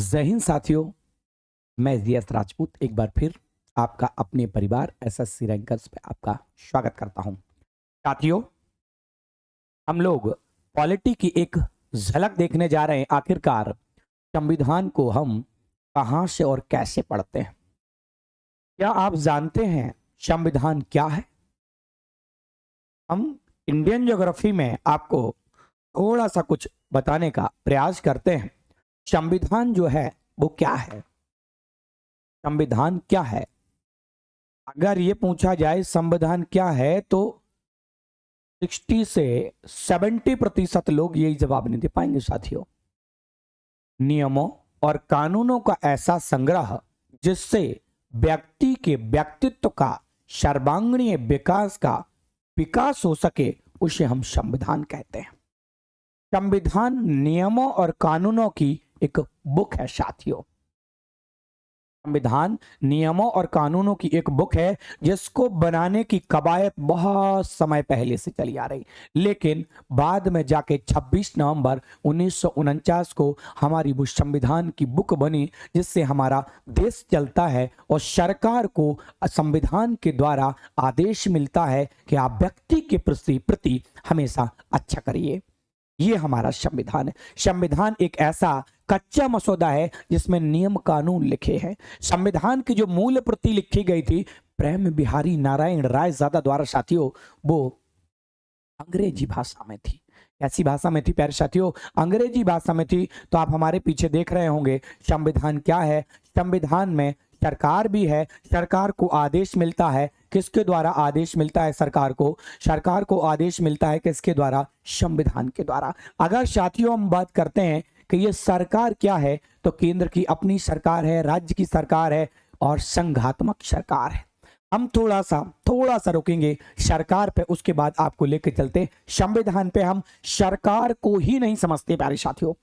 जय हिंद साथियों, मैं जीएस राजपूत एक बार फिर आपका अपने परिवार एसएससी रैंकर्स पे आपका स्वागत करता हूं। साथियों, हम लोग पॉलिटी की एक झलक देखने जा रहे हैं। आखिरकार संविधान को हम कहां से और कैसे पढ़ते हैं? क्या आप जानते हैं संविधान क्या है? हम इंडियन ज्योग्राफी में आपको थोड़ा सा कुछ बताने का प्रयास करते हैं। संविधान जो है वो क्या है? संविधान क्या है? अगर ये पूछा जाए संविधान क्या है तो 60 से 70% लोग यही जवाब नहीं दे पाएंगे। साथियों, नियमों और कानूनों का ऐसा संग्रह जिससे व्यक्ति के व्यक्तित्व का सर्वांगीण विकास हो सके, उसे हम संविधान कहते हैं। संविधान नियमों और कानूनों की एक बुक है। साथियों, संविधान नियमों और कानूनों की एक बुक है जिसको बनाने की कवायद बहुत समय पहले से चली आ रही, लेकिन बाद में जाके 26 नवंबर 1949 को हमारी वो संविधान की बुक बनी जिससे हमारा देश चलता है और सरकार को संविधान के द्वारा आदेश मिलता है कि आप व्यक्ति के प्रति हमेशा अच्छा करिए। ये हमारा संविधान है। संविधान एक ऐसा कच्चा मसौदा है जिसमें नियम कानून लिखे हैं। संविधान की जो मूल प्रति लिखी गई थी प्रेम बिहारी नारायण रायजादा द्वारा, साथियों, वो अंग्रेजी भाषा में थी। कैसी भाषा में थी प्यारे साथियों? अंग्रेजी भाषा में थी। तो आप हमारे पीछे देख रहे होंगे संविधान क्या है। संविधान में सरकार भी है। सरकार को आदेश मिलता है। किसके द्वारा आदेश मिलता है सरकार को? सरकार को आदेश मिलता है किसके द्वारा? संविधान के द्वारा। अगर साथियों हम बात करते हैं कि ये सरकार क्या है, तो केंद्र की अपनी सरकार है, राज्य की सरकार है और संघात्मक सरकार है। हम थोड़ा सा रुकेंगे सरकार पे, उसके बाद आपको लेके चलते संविधान पे। हम सरकार को ही नहीं समझते प्यारे साथियों।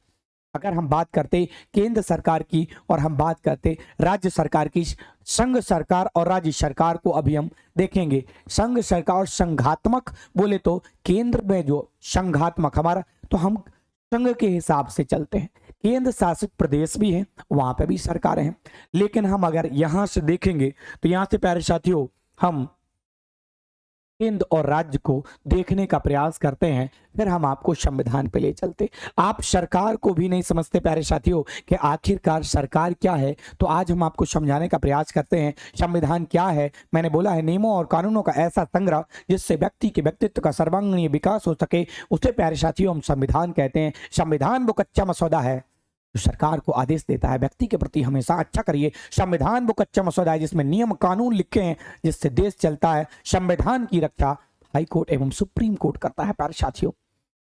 अगर हम बात करते केंद्र सरकार की और हम बात करते राज्य सरकार की, संघ सरकार और राज्य सरकार को अभी हम देखेंगे। संघ सरकार और संघात्मक बोले तो केंद्र में जो संघात्मक हमारा, तो हम संघ के हिसाब से चलते हैं। केंद्र शासित प्रदेश भी हैं, वहां पे भी सरकारें हैं। लेकिन हम अगर यहां से देखेंगे तो यहां से प्यारे साथियों हम केंद्र और राज्य को देखने का प्रयास करते हैं, फिर हम आपको संविधान पे ले चलते। आप सरकार को भी नहीं समझते प्यारे साथियों कि आखिरकार सरकार क्या है, तो आज हम आपको समझाने का प्रयास करते हैं संविधान क्या है। मैंने बोला है नियमों और कानूनों का ऐसा संग्रह जिससे व्यक्ति के व्यक्तित्व का सर्वांगीण विकास हो सके, उसे प्यारे साथियों हम संविधान कहते हैं। संविधान वो कच्चा मसौदा है जो सरकार को आदेश देता है व्यक्ति के प्रति हमेशा अच्छा करिए। संविधान वो कच्चा मसौदा है जिसमें नियम कानून लिखे हैं जिससे देश चलता है। संविधान की रक्षा हाई कोर्ट एवं सुप्रीम कोर्ट करता है प्यारे साथियों।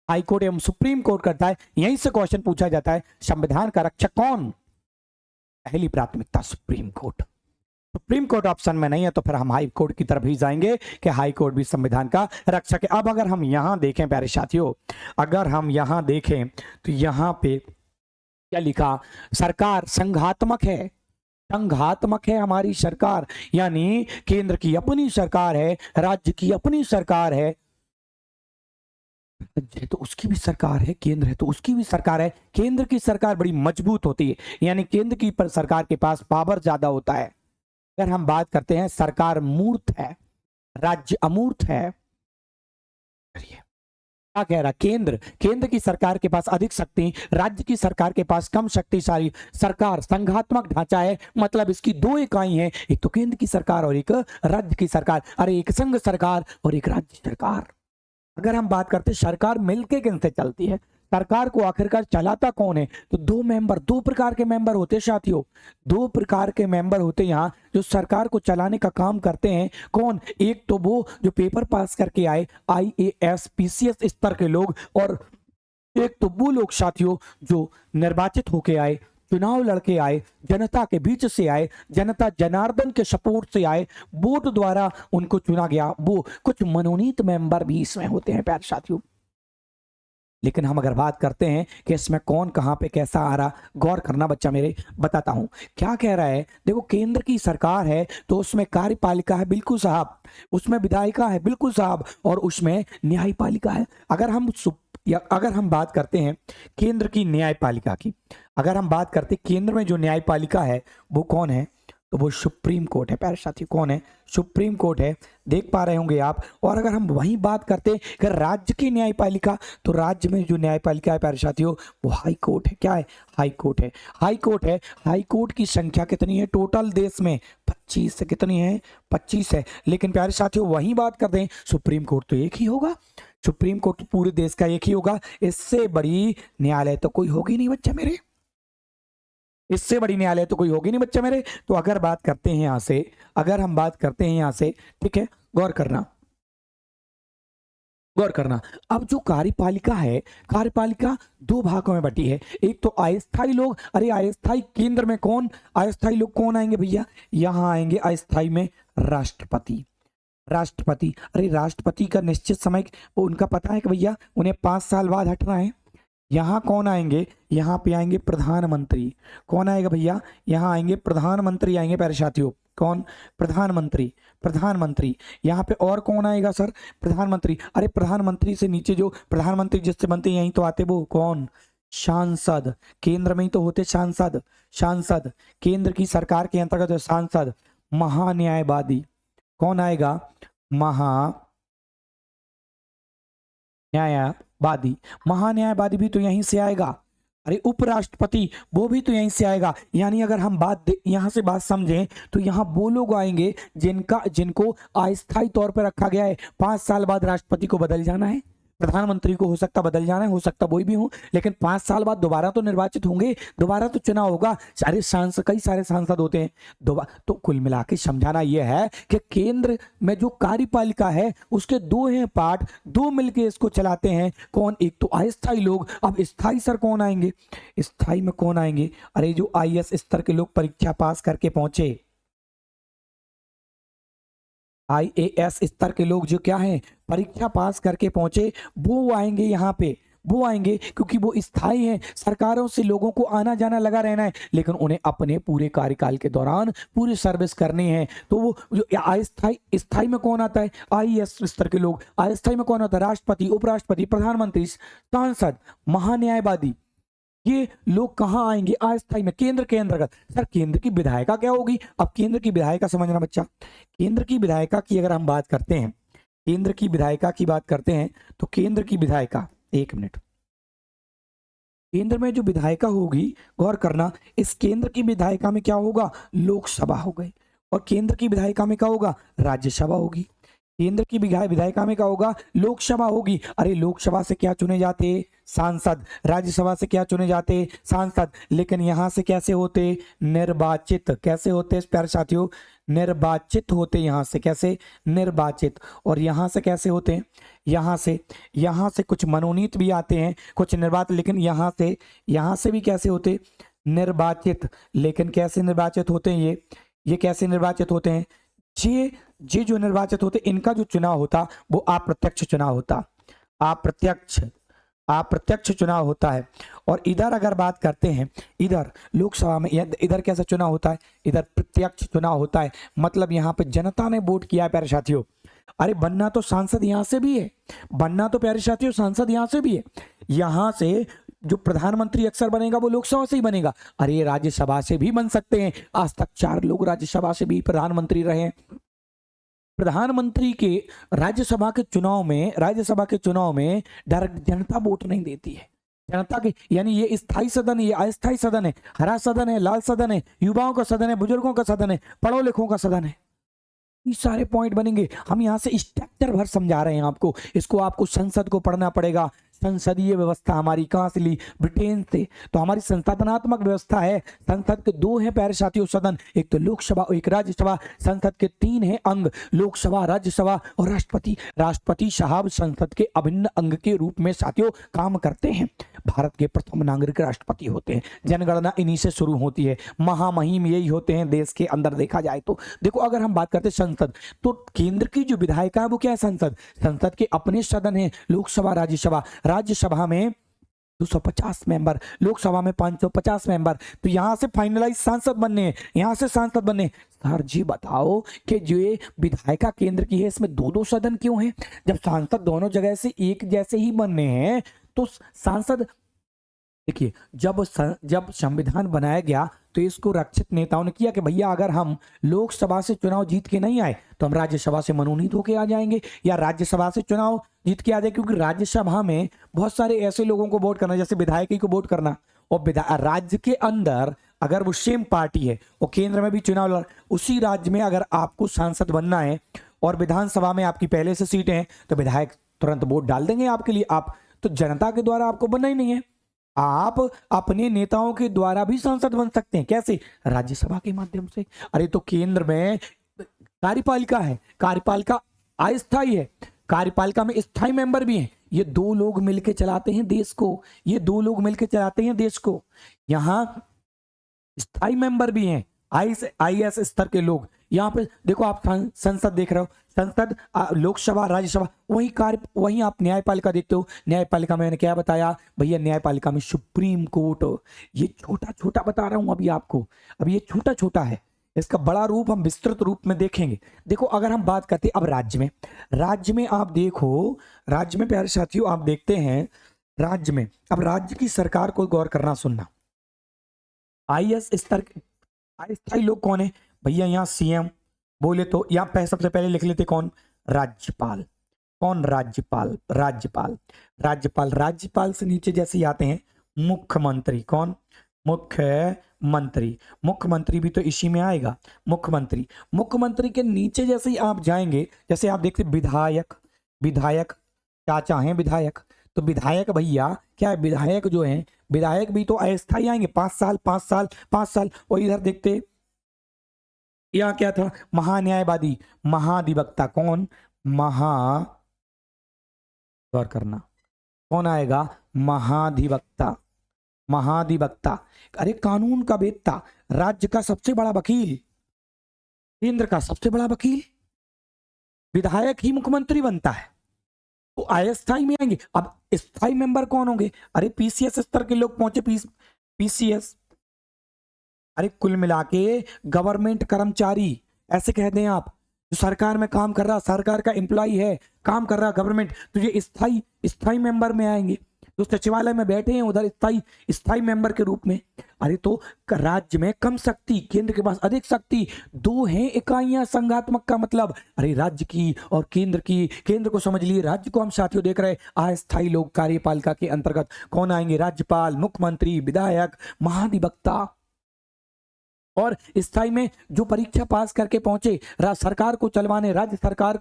हाई कोर्ट एवं सुप्रीम कोर्ट करता है। यहीं से क्वेश्चन पूछा जाता है संविधान का रक्षक कौन? पहली प्राथमिकता supreme court. Supreme court option में नहीं है तो फिर हम हाई कोर्ट की तरफ ही जाएंगे कि हाई कोर्ट भी संविधान का रक्षक है। अब अगर हम यहां देखें प्यारे साथियों, अगर हम यहां देखें तो यहां पे क्या लिखा? सरकार संघात्मक है। संघात्मक है हमारी सरकार, यानी केंद्र की अपनी सरकार है, राज्य की अपनी सरकार है। राज्य है तो उसकी भी सरकार है, केंद्र है तो उसकी भी सरकार है। केंद्र की सरकार बड़ी मजबूत होती है, यानी केंद्र की सरकार के पास पावर ज्यादा होता है। अगर हम बात करते हैं सरकार मूर्त है, राज्य अमूर्त है। क्या कह रहा? केंद्र की सरकार के पास अधिक शक्ति, राज्य की सरकार के पास कम शक्तिशाली। सरकार संघात्मक ढांचा है, मतलब इसकी दो इकाई हैं, एक तो केंद्र की सरकार और एक राज्य की सरकार। अरे एक संघ सरकार और एक राज्य सरकार। अगर हम बात करते सरकार मिलके किनसे चलती है, सरकार को आखिरकार चलाता कौन है, तो दो प्रकार के मेंबर होते साथियों। दो प्रकार के मेंबर होते यहाँ जो सरकार को चलाने का काम करते हैं। कौन? एक तो वो जो पेपर पास करके आए, IAS PCS स्तर के लोग, और एक तो वो लोग साथियों जो निर्वाचित होके आए, चुनाव लड़के आए, जनता के बीच से आए, जनता जनार्दन के सपोर्ट से आए, वोट द्वारा उनको चुना गया। वो कुछ मनोनीत मेंबर भी इसमें होते हैं प्यारे साथियों। लेकिन हम अगर बात करते हैं कि इसमें कौन कहां पे कैसा आ रहा, गौर करना बच्चा मेरे, बताता हूं क्या कह रहा है। देखो केंद्र की सरकार है तो उसमें कार्यपालिका है, बिल्कुल साहब, उसमें विधायिका है, बिल्कुल साहब, और उसमें न्यायपालिका है। अगर हम या अगर हम बात करते हैं केंद्र की न्यायपालिका की, अगर हम बात करते हैं केंद्र में जो न्यायपालिका है वो कौन है, तो वो सुप्रीम कोर्ट है प्यारे साथी। कौन है? सुप्रीम कोर्ट है, देख पा रहे होंगे आप। और अगर हम वहीं बात करते हैं कि राज्य की न्यायपालिका, तो राज्य में जो न्यायपालिका है प्यारे साथियों वो हाई कोर्ट है। क्या है? हाई कोर्ट है। हाई कोर्ट है। हाई कोर्ट की संख्या कितनी है टोटल देश में? 25 है। कितनी है? 25 है। लेकिन प्यारे साथियों वहीं बात करते हैं सुप्रीम कोर्ट तो एक ही होगा, सुप्रीम कोर्ट तो पूरे देश का एक ही होगा। इससे बड़ी न्यायालय तो कोई होगी नहीं बच्चा मेरे, इससे बड़ी न्यायालय तो कोई होगी नहीं बच्चा मेरे। तो अगर बात करते हैं यहां से, अगर हम बात करते हैं यहां से, ठीक है, गौर करना, गौर करना। अब जो कार्यपालिका है, कार्यपालिका दो भागों में बटी है। एक तो अस्थायी लोग, अरे अस्थायी केंद्र में कौन, अस्थायी लोग कौन आएंगे भैया? यहां आएंगे अस्थायी में राष्ट्रपति। राष्ट्रपति, अरे राष्ट्रपति का निश्चित समय वो उनका पता है कि भैया उन्हें 5 साल बाद हटना है। यहाँ कौन आएंगे? यहाँ पे आएंगे प्रधानमंत्री। कौन आएगा भैया? यहाँ आएंगे प्रधानमंत्री आएंगे प्यारे साथियों। कौन? प्रधानमंत्री। प्रधानमंत्री। यहाँ पे और कौन आएगा सर? प्रधानमंत्री। अरे प्रधानमंत्री से नीचे जो प्रधानमंत्री जिससे बनते हैं यहीं तो आते, वो कौन? सांसद। केंद्र में ही तो होते सांसद। सांसद केंद्र की सरकार के अंतर्गत है सांसद। महान्यायवादी कौन आएगा? महान्यायवादी। महान्यायवादी भी तो यहीं से आएगा। अरे उपराष्ट्रपति वो भी तो यहीं से आएगा। यानी अगर हम यहां से बात समझें तो यहां वो लोग आएंगे जिनको अस्थायी तौर पर रखा गया है। 5 साल बाद राष्ट्रपति को बदल जाना है, प्रधानमंत्री को हो सकता बदल जाना है, हो सकता वही भी हो, लेकिन 5 साल बाद दोबारा तो निर्वाचित होंगे, दोबारा तो चुनाव होगा। सारे सांसद, कई सारे सांसद होते हैं दोबारा। तो कुल मिला के समझाना यह है कि केंद्र में जो कार्यपालिका है उसके दो हैं पार्ट, दो मिलके इसको चलाते हैं। कौन? एक तो अस्थायी लोग। अब स्थायी सर कौन आएंगे? स्थायी में कौन आएंगे? अरे जो IAS स्तर के लोग परीक्षा पास करके पहुंचे, IAS स्तर के लोग जो क्या है परीक्षा पास करके पहुंचे, वो आएंगे यहाँ पे। वो आएंगे क्योंकि वो स्थायी हैं, सरकारों से लोगों को आना जाना लगा रहना है, लेकिन उन्हें अपने पूरे कार्यकाल के दौरान पूरी सर्विस करनी है। तो वो जो अस्थायी, स्थायी में कौन आता है? IAS स्तर के लोग। अस्थायी में कौन आता है? राष्ट्रपति, उपराष्ट्रपति, प्रधानमंत्री, सांसद, महान्यायवादी। ये लोग कहाँ आएंगे? अस्थायी में, केंद्र के अंतर्गत। सर केंद्र की विधायिका क्या होगी? अब केंद्र की विधायिका समझना बच्चा। केंद्र की विधायिका की अगर हम बात करते हैं, केंद्र की विधायिका की बात करते हैं, तो केंद्र की विधायिका, एक मिनट, केंद्र में जो विधायिका होगी, गौर करना, इस केंद्र की विधायिका में क्या होगा? लोकसभा हो गई। और केंद्र की विधायिका में क्या होगा? राज्यसभा होगी। केंद्र की विधायिका में क्या होगा? लोकसभा होगी। अरे लोकसभा से क्या चुने जाते? सांसद। राज्यसभा से क्या चुने जाते? सांसद। लेकिन यहां से कैसे होते? निर्वाचित। कैसे होते प्यारे साथियों? निर्वाचित होते। यहां से कैसे? निर्वाचित। और यहां से कैसे होते हैं? यहां से कुछ मनोनीत भी आते हैं, कुछ निर्वाचित। लेकिन यहां से भी कैसे होते? निर्वाचित। लेकिन कैसे निर्वाचित होते हैं ये कैसे निर्वाचित होते हैं? ये जो निर्वाचित होते, इनका जो चुनाव होता वो अप्रत्यक्ष चुनाव होता। अप्रत्यक्ष चुनाव होता है। और इधर अगर बात करते हैं, इधर लोकसभा में, इधर कैसा चुनाव होता है? इधर प्रत्यक्ष चुनाव होता है। मतलब यहाँ पे जनता ने वोट किया है प्यारे साथियों। अरे बनना तो सांसद यहाँ से भी है, बनना तो प्यारे साथियों सांसद यहाँ से भी है। यहाँ से जो प्रधानमंत्री अक्सर बनेगा वो लोकसभा से ही बनेगा। अरे ये राज्यसभा से भी बन सकते हैं। आज तक 4 लोग राज्यसभा से भी प्रधानमंत्री रहे हैं। प्रधानमंत्री के राज्यसभा के चुनाव में डायरेक्ट जनता वोट नहीं देती है। जनता के, यानी ये स्थायी सदन, ये अस्थायी सदन है, हरा सदन है, लाल सदन है, युवाओं का सदन है, बुजुर्गों का सदन है, पढ़ो लिखों का सदन है। ये सारे पॉइंट बनेंगे। हम यहाँ से स्ट्रक्चर भर समझा रहे हैं आपको। इसको आपको संसद को पढ़ना पड़ेगा। संसदीय व्यवस्था हमारी कहाँ से ली? ब्रिटेन से। तो हमारी संस्थापनात्मक व्यवस्था है। संसद के 2 हैं प्यारे साथियों सदन, एक तो लोकसभा और एक राज्यसभा। संसद के 3 हैं अंग, लोकसभा, राज्यसभा और राष्ट्रपति। राष्ट्रपति साहब संसद के अभिन्न अंग के रूप में साथियों काम करते हैं। भारत के प्रथम नागरिक राष्ट्रपति होते हैं। जनगणना इन्हीं से शुरू होती है। महामहिम यही होते हैं देश के अंदर देखा जाए तो। देखो अगर हम बात करते हैं संसद, तो केंद्र की जो विधायिका है वो क्या है? संसद। संसद के अपने सदन है, लोकसभा, राज्यसभा। राज्यसभा में 250 मेंबर, लोकसभा में 550 मेंबर। तो यहां से फाइनलाइज सांसद बनने हैं, यहां से सांसद बनने। सर जी बताओ कि जो ये विधायिका केंद्र की है इसमें 2-2 सदन क्यों है? जब सांसद दोनों जगह से एक जैसे ही बनने हैं तो सांसद देखिए, जब संविधान बनाया गया तो इसको रक्षित नेताओं ने किया कि भैया अगर हम लोकसभा से चुनाव जीत के नहीं आए तो हम राज्यसभा से मनोनीत होके आ जाएंगे, या राज्यसभा से चुनाव जीत के आ जाए, क्योंकि राज्यसभा में बहुत सारे ऐसे लोगों को वोट करना, जैसे विधायक ही को वोट करना, और राज्य के अंदर अगर वो सेम पार्टी है और केंद्र में भी चुनाव लड़, उसी राज्य में अगर आपको सांसद बनना है और विधानसभा में आपकी पहले से सीटें हैं तो विधायक तुरंत वोट डाल देंगे आपके लिए। आप तो जनता के द्वारा आपको बनना ही नहीं है, आप अपने नेताओं के द्वारा भी सांसद बन सकते हैं। कैसे? राज्यसभा के माध्यम से। अरे तो केंद्र में कार्यपालिका है, कार्यपालिका अस्थायी है, कार्यपालिका में स्थायी मेंबर भी हैं। ये दो लोग मिलकर चलाते हैं देश को, ये दो लोग मिलकर चलाते हैं देश को। यहां स्थायी मेंबर भी हैं, आईएएस स्तर के लोग। यहाँ पे देखो, आप संसद देख रहे हो, संसद, लोकसभा, राज्यसभा, वहीं आप न्यायपालिका देखते हो। न्यायपालिका में मैंने क्या बताया भैया, न्यायपालिका में सुप्रीम कोर्ट। ये छोटा छोटा बता रहा हूं अभी आपको, अभी ये छोटा छोटा है, इसका बड़ा रूप हम विस्तृत रूप में देखेंगे। देखो, अगर हम बात करते अब राज्य में आप देखो, राज्य में प्यारे साथियों आप देखते हैं, राज्य में अब राज्य की सरकार को गौर करना सुनना। आईएएस स्तर अस्थायी लोग कौन है भैया? यहाँ सीएम बोले तो यहाँ सबसे पहले लिख लेते कौन? राज्यपाल। कौन? राज्यपाल। राज्यपाल राज्यपाल राज्यपाल से नीचे जैसे ही आते हैं मुख्यमंत्री। कौन? मुख्यमंत्री। मुख्यमंत्री भी तो इसी में आएगा, मुख्यमंत्री। मुख्यमंत्री के नीचे जैसे ही आप जाएंगे, जैसे आप देखते विधायक, विधायक चाचा हैं विधायक, तो विधायक भैया क्या है, विधायक जो हैं, विधायक भी तो अस्थायी आएंगे, 5 साल 5 साल 5 साल। और इधर देखते यहाँ क्या था, महान्यायवादी, महाधिवक्ता। कौन? गौर करना, कौन आएगा? महाधिवक्ता। महाधिवक्ता, अरे कानून का वेत्ता, राज्य का सबसे बड़ा वकील, केंद्र का सबसे बड़ा वकील। विधायक ही मुख्यमंत्री बनता है, तो अस्थायी में आएंगे। अब स्थायी मेंबर कौन होंगे? अरे पीसीएस स्तर के लोग पहुंचे, पीसीएस, अरे कुल मिला के गवर्नमेंट कर्मचारी, ऐसे कह दें आप, जो सरकार में काम कर रहा, सरकार का एम्प्लॉय है, काम कर रहा गवर्नमेंट, तो ये स्थायी मेंबर में आएंगे। जो सचिवालय में बैठे हैं उधर स्थायी मेंबर के रूप में। अरे तो राज्य में कम शक्ति, केंद्र के पास अधिक शक्ति, दो हैं इकाइयां संघात्मक का मतलब। अरे राज्य की और केंद्र की, केंद्र को समझ लिए, राज्य को हम साथियों देख रहे हैं। अस्थायी लोग कार्यपालिका के अंतर्गत कौन आएंगे? राज्यपाल, मुख्यमंत्री, विधायक, महाधिवक्ता। और स्थायी में जो परीक्षा पास करके पहुंचे, सरकार को चलवाने, राज्य सरकार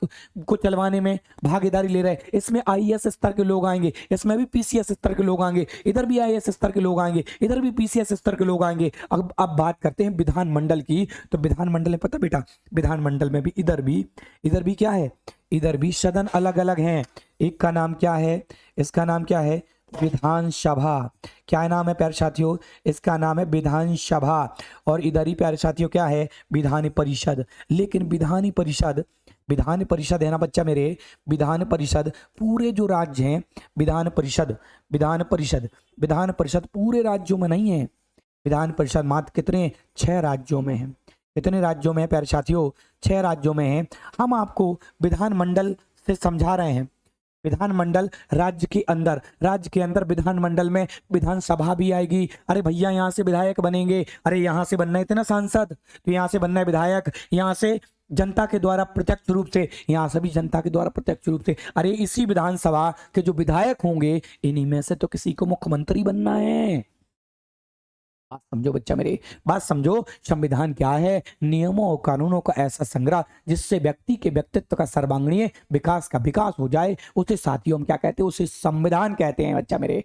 को चलवाने में भागीदारी ले रहे, इसमें आईएएस स्तर के लोग आएंगे, इसमें भी पीसीएस स्तर के लोग आएंगे, इधर भी आईएएस स्तर के लोग आएंगे, इधर भी पीसीएस स्तर के लोग आएंगे। अब बात करते हैं विधानमंडल की, तो विधानमंडल में पता बेटा, विधानमंडल में भी इधर भी क्या है, इधर भी सदन अलग अलग हैं। एक का नाम क्या है, इसका नाम क्या है? विधानसभा। क्या नाम है प्यारे साथियों? इसका नाम है विधानसभा। और इधर ही प्यारे साथियों क्या है? विधान परिषद। लेकिन विधान परिषद है ना बच्चा मेरे, विधान परिषद पूरे जो राज्य हैं, विधान परिषद पूरे राज्यों में नहीं है। विधान परिषद मात्र कितने? 6 राज्यों में है। कितने राज्यों में है प्यारे साथियों? 6 राज्यों में है। हम आपको विधानमंडल से समझा रहे हैं। विधानमंडल राज्य के अंदर विधानमंडल में विधानसभा भी आएगी। अरे भैया यहाँ से विधायक बनेंगे, अरे यहाँ से बनना है इतना सांसद, तो यहाँ से बनना है विधायक, यहाँ से जनता के द्वारा प्रत्यक्ष रूप से, यहाँ से भी जनता के द्वारा प्रत्यक्ष रूप से। अरे इसी विधानसभा के जो विधायक होंगे, इन्हीं में से तो किसी को मुख्यमंत्री बनना है। बात समझो बच्चा मेरे, बात समझो। संविधान क्या है? नियमों और कानूनों का ऐसा संग्रह जिससे व्यक्ति के व्यक्तित्व का सर्वांगीण विकास हो जाए, उसे साथियों हम क्या कहते हैं? उसे संविधान कहते हैं बच्चा मेरे,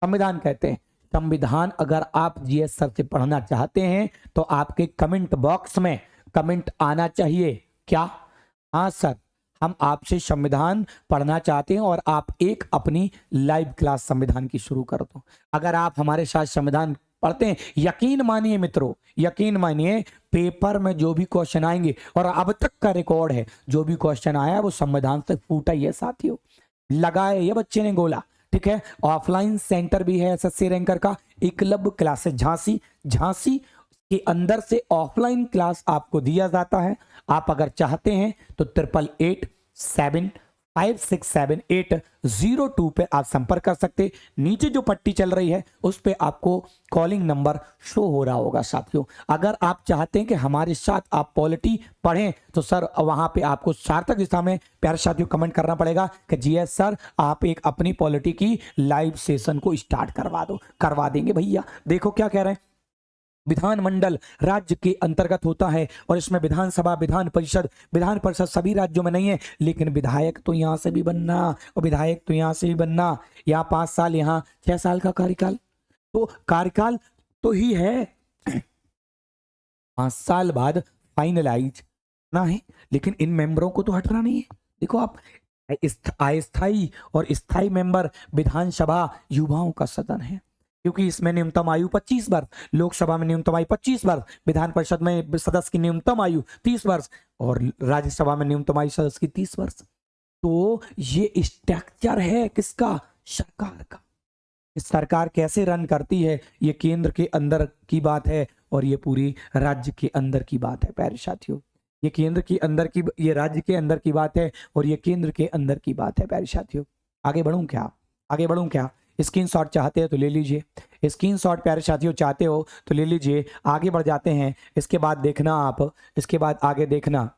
संविधान कहते हैं। संविधान अगर आप जीएस सर से पढ़ना चाहते हैं तो आपके कमेंट बॉक्स में कमेंट आना चाहिए। क्या? हाँ सर, हम आपसे संविधान पढ़ना चाहते हैं और आप एक अपनी लाइव क्लास संविधान की शुरू कर दो। अगर आप हमारे साथ संविधान पढ़ते हैं, यकीन मानिए मित्रों, यकीन मानिए, पेपर में जो भी क्वेश्चन आएंगे, और अब तक का रिकॉर्ड है, जो भी क्वेश्चन आया वो संविधान से फूटा ही है साथियों, लगाए ये बच्चे ने गोला। ठीक है, ऑफलाइन सेंटर भी है एसएससी रैंकर का, एकलव्य क्लासेस झांसी के अंदर से ऑफलाइन क्लास आपको दिया जाता है। आप अगर चाहते हैं तो 8887 567802 पे आप संपर्क कर सकते। नीचे जो पट्टी चल रही है उस पे आपको कॉलिंग नंबर शो हो रहा होगा साथियों। अगर आप चाहते हैं कि हमारे साथ आप पॉलिटी पढ़ें तो सर वहां पे आपको सार्थक दिशा में प्यारे साथियों कमेंट करना पड़ेगा कि जी एस सर आप एक अपनी पॉलिटी की लाइव सेशन को स्टार्ट करवा दो। करवा देंगे भैया। देखो क्या कह रहे हैं, विधानमंडल राज्य के अंतर्गत होता है और इसमें विधानसभा विधान परिषद सभी राज्यों में नहीं है, लेकिन विधायक तो यहां से भी बनना और विधायक तो यहां से भी बनना। यहाँ 5 साल, यहाँ 6 साल का कार्यकाल, तो कार्यकाल तो ही है 5 साल बाद फाइनलाइज ना है, लेकिन इन मेंबरों को तो हटना नहीं है। देखो आप, अस्थाई और स्थायी मेंबर विधानसभा युवाओं का सदन है, क्योंकि इसमें न्यूनतम आयु 25 वर्ष, लोकसभा में न्यूनतम आयु 25 वर्ष, विधान परिषद में सदस्य की न्यूनतम आयु 30 वर्ष और राज्यसभा में न्यूनतम आयु सदस्य की 30 वर्ष। तो ये स्ट्रक्चर है किसका? सरकार का। सरकार कैसे रन करती है ये केंद्र के अंदर की बात है और ये पूरी राज्य के अंदर की बात है प्यारे साथियों। ये केंद्र के अंदर की, ये राज्य के अंदर की बात है और ये केंद्र के अंदर की बात है प्यारे साथियों। आगे बढ़ूं क्या? आगे बढ़ूं क्या? स्क्रीनशॉट चाहते हो तो ले लीजिए, स्क्रीनशॉट प्यारे साथियों चाहते हो तो ले लीजिए। आगे बढ़ जाते हैं। इसके बाद देखना आप, इसके बाद आगे देखना,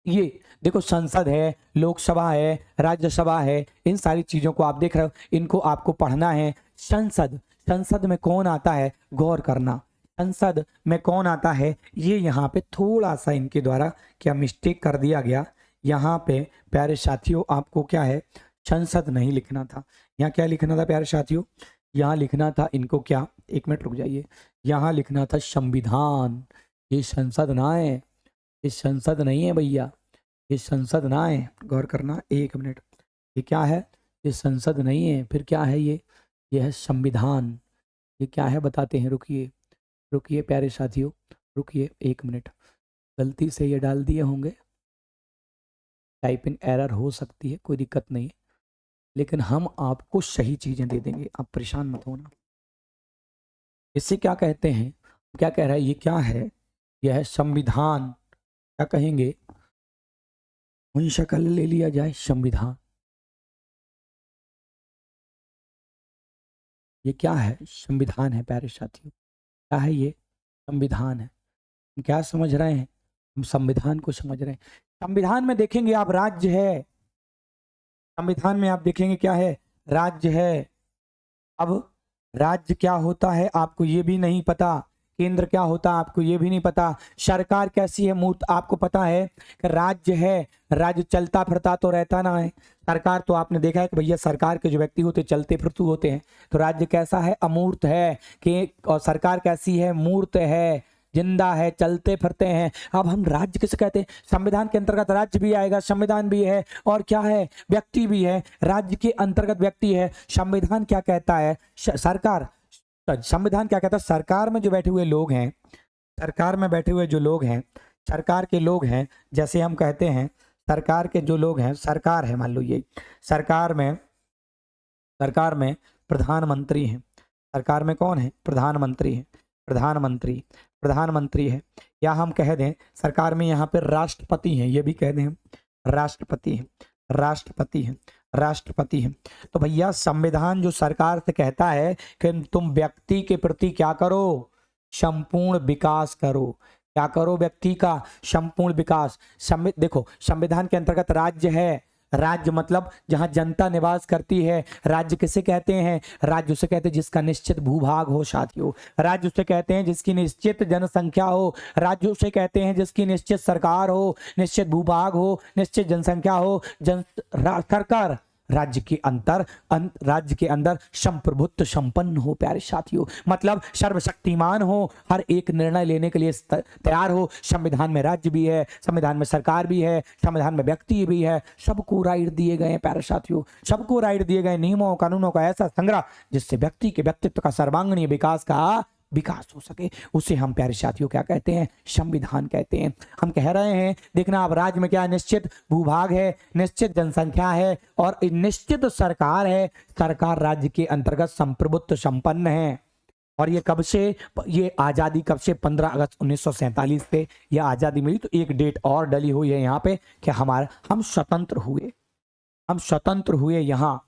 ये देखो संसद है, लोकसभा है, राज्यसभा है, इन सारी चीजों को आप देख रहे हो, इनको आपको पढ़ना है। संसद, संसद में कौन आता है गौर करना, संसद में कौन आता है। ये यहाँ पे थोड़ा सा इनके द्वारा क्या मिस्टेक कर दिया गया, यहाँ पे प्यारे साथियों आपको क्या है, संसद नहीं लिखना था। यहाँ क्या लिखना था प्यारे साथियों? यहाँ लिखना था इनको क्या, एक मिनट रुक जाइए, यहाँ लिखना था संविधान। ये संसद ना है, ये संसद नहीं है भैया, ये संसद ना है, गौर करना एक मिनट। ये क्या है? ये संसद नहीं है, फिर क्या है ये है संविधान। ये क्या है बताते हैं, रुकिए रुकिए प्यारे साथियों, रुकिए एक मिनट। गलती से ये डाल दिए होंगे, टाइपिंग एरर हो सकती है, कोई दिक्कत नहीं, लेकिन हम आपको सही चीजें दे देंगे, आप परेशान मत होना। इससे क्या कहते हैं, क्या कह रहा है, ये क्या है? यह है संविधान। क्या कहेंगे? वही शक्ल ले लिया जाए, संविधान। ये क्या है? संविधान है प्यारे साथियों। क्या है ये? संविधान है। हम क्या समझ रहे हैं? हम संविधान को समझ रहे हैं। संविधान में देखेंगे आप राज्य है, संविधान में आप देखेंगे क्या है, राज्य है। अब राज्य क्या होता है आपको ये भी नहीं पता, केंद्र क्या होता है आपको ये भी नहीं पता, सरकार कैसी है मूर्त आपको पता है कि राज्य है, राज्य चलता फिरता तो रहता ना है। सरकार तो आपने देखा है कि भैया सरकार के जो व्यक्ति होते चलते फिरते होते हैं, तो राज्य कैसा है? अमूर्त है कि, और सरकार कैसी है? मूर्त है, जिंदा है, चलते फिरते हैं। अब हम राज्य किसे कहते हैं? संविधान के अंतर्गत राज्य भी आएगा, संविधान भी है, और क्या है? व्यक्ति भी है। राज्य के अंतर्गत व्यक्ति है। संविधान क्या कहता है? सरकार, संविधान क्या कहता है? सरकार में जो बैठे हुए लोग हैं, सरकार में बैठे हुए जो लोग हैं, सरकार के लोग हैं, जैसे हम कहते हैं सरकार के जो लोग हैं, सरकार है मान लो, ये सरकार में प्रधानमंत्री हैं। सरकार में कौन है? प्रधानमंत्री है, प्रधानमंत्री है। या हम कह दें सरकार में यहाँ पे राष्ट्रपति हैं, ये भी कह दें हम राष्ट्रपति हैं, राष्ट्रपति हैं। तो भैया संविधान जो सरकार से कहता है कि तुम व्यक्ति के प्रति क्या करो? संपूर्ण विकास करो। क्या करो? व्यक्ति का संपूर्ण विकास। देखो संविधान के अंतर्गत राज्य है, राज्य मतलब जहां जनता निवास करती है। राज्य किसे कहते हैं? राज्य उसे कहते हैं जिसका निश्चित भूभाग हो साथियों। राज्य उसे कहते हैं जिसकी निश्चित जनसंख्या हो। राज्य उसे कहते हैं जिसकी निश्चित सरकार हो, निश्चित भूभाग हो, निश्चित जनसंख्या हो। सरकार राज्य के अंदर संप्रभुत्व संपन्न हो प्यारे साथियों, मतलब सर्वशक्तिमान हो, हर एक निर्णय लेने के लिए तैयार हो। संविधान में राज्य भी है, संविधान में सरकार भी है, संविधान में व्यक्ति भी है। सबको राइट दिए गए हैं प्यारे साथियों, सबको राइट दिए गए, नियमों कानूनों का ऐसा संग्रह जिससे व्यक्ति के व्यक्तित्व का सर्वांगीण विकास हो सके, उसे हम प्यारे साथियों क्या कहते हैं? संविधान कहते हैं। हम कह रहे हैं देखना, अब राज्य में क्या है? निश्चित भूभाग है, निश्चित जनसंख्या है और निश्चित सरकार है। सरकार राज्य के अंतर्गत संप्रभुत्व संपन्न है। और ये कब से? ये आजादी कब से? 15 अगस्त 1947 पे यह आजादी मिली। तो एक डेट और डली हुई है यहाँ पे कि हम स्वतंत्र हुए। हम स्वतंत्र हुए यहाँ,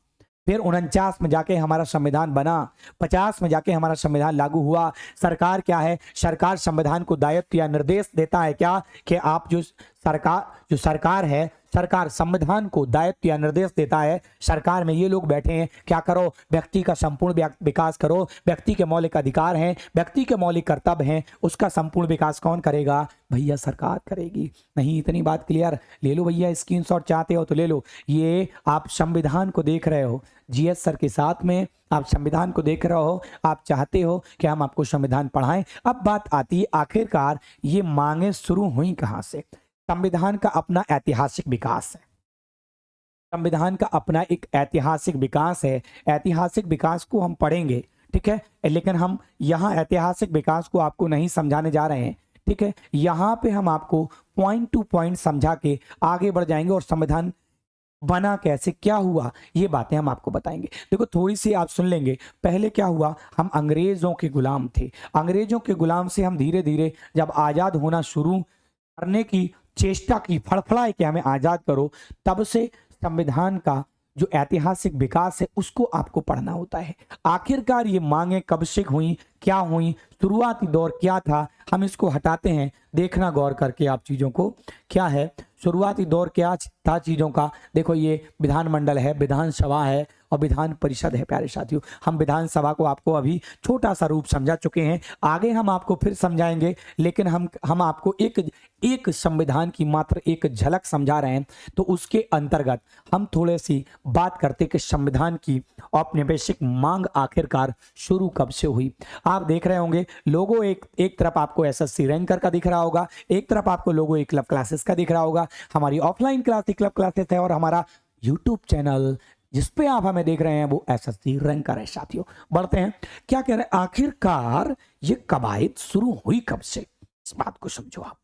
फिर 49 में जाके हमारा संविधान बना, 50 में जाके हमारा संविधान लागू हुआ। सरकार क्या है, सरकार संविधान को दायित्व या निर्देश देता है क्या कि आप जो सरकार है, सरकार संविधान को दायित्व या निर्देश देता है, सरकार में ये लोग बैठे हैं, क्या करो, व्यक्ति का संपूर्ण विकास करो, व्यक्ति के मौलिक अधिकार हैं, व्यक्ति के मौलिक कर्तव्य हैं, उसका संपूर्ण विकास कौन करेगा, भैया सरकार करेगी। नहीं, इतनी बात क्लियर, ले लो भैया स्क्रीनशॉट, चाहते हो तो ले लो। ये आप संविधान को देख रहे हो, जीएस सर के साथ में आप संविधान को देख रहे हो, आप चाहते हो कि हम आपको संविधान पढ़ाएं। अब बात आती है आखिरकार ये मांगे शुरू हुई कहां से। संविधान का अपना ऐतिहासिक विकास है, संविधान का अपना एक ऐतिहासिक विकास है, ऐतिहासिक विकास को हम पढ़ेंगे, ठीक है, लेकिन हम यहाँ ऐतिहासिक विकास को आपको नहीं समझाने जा रहे हैं, ठीक है। यहाँ पे हम आपको पॉइंट टू पॉइंट समझा के आगे बढ़ जाएंगे और संविधान बना कैसे, क्या हुआ, ये बातें हम आपको बताएंगे। देखो थोड़ी सी आप सुन लेंगे, पहले क्या हुआ, हम अंग्रेजों के गुलाम थे, अंग्रेजों के गुलाम से हम धीरे धीरे जब आजाद होना शुरू करने की चेष्टा की, फड़फड़ाए कि हमें आजाद करो, तब से संविधान का जो ऐतिहासिक विकास है उसको आपको पढ़ना होता है। आखिरकार ये मांगे कब से हुई, क्या हुई, शुरुआती दौर क्या था, हम इसको हटाते हैं, देखना गौर करके आप चीजों को, क्या है शुरुआती दौर क्या था चीजों का। देखो ये विधानमंडल है, विधानसभा है और विधान परिषद है। प्यारे साथियों, हम विधानसभा को आपको अभी छोटा सा रूप समझा चुके हैं, आगे हम आपको फिर समझाएंगे, लेकिन हम आपको एक संविधान की मात्र एक झलक समझा रहे हैं। तो उसके अंतर्गत हम थोड़े सी बात करते कि संविधान की औपनिवेशिक मांग आखिरकार शुरू कब से हुई। आप देख रहे होंगे लोगो एक तरफ आपको एसएससी रैंकर का दिख रहा होगा, एक तरफ आपको लोगो एक क्लब क्लासेस का दिख रहा होगा। हमारी ऑफलाइन क्लास क्लब क्लासेस है और हमारा यूट्यूब चैनल जिस पे आप हमें देख रहे हैं वो एसएससी रैंकर है। साथियों बढ़ते हैं, क्या कह रहे हैं, आखिरकार ये कवायद शुरू हुई कब से, इस बात को समझो आप।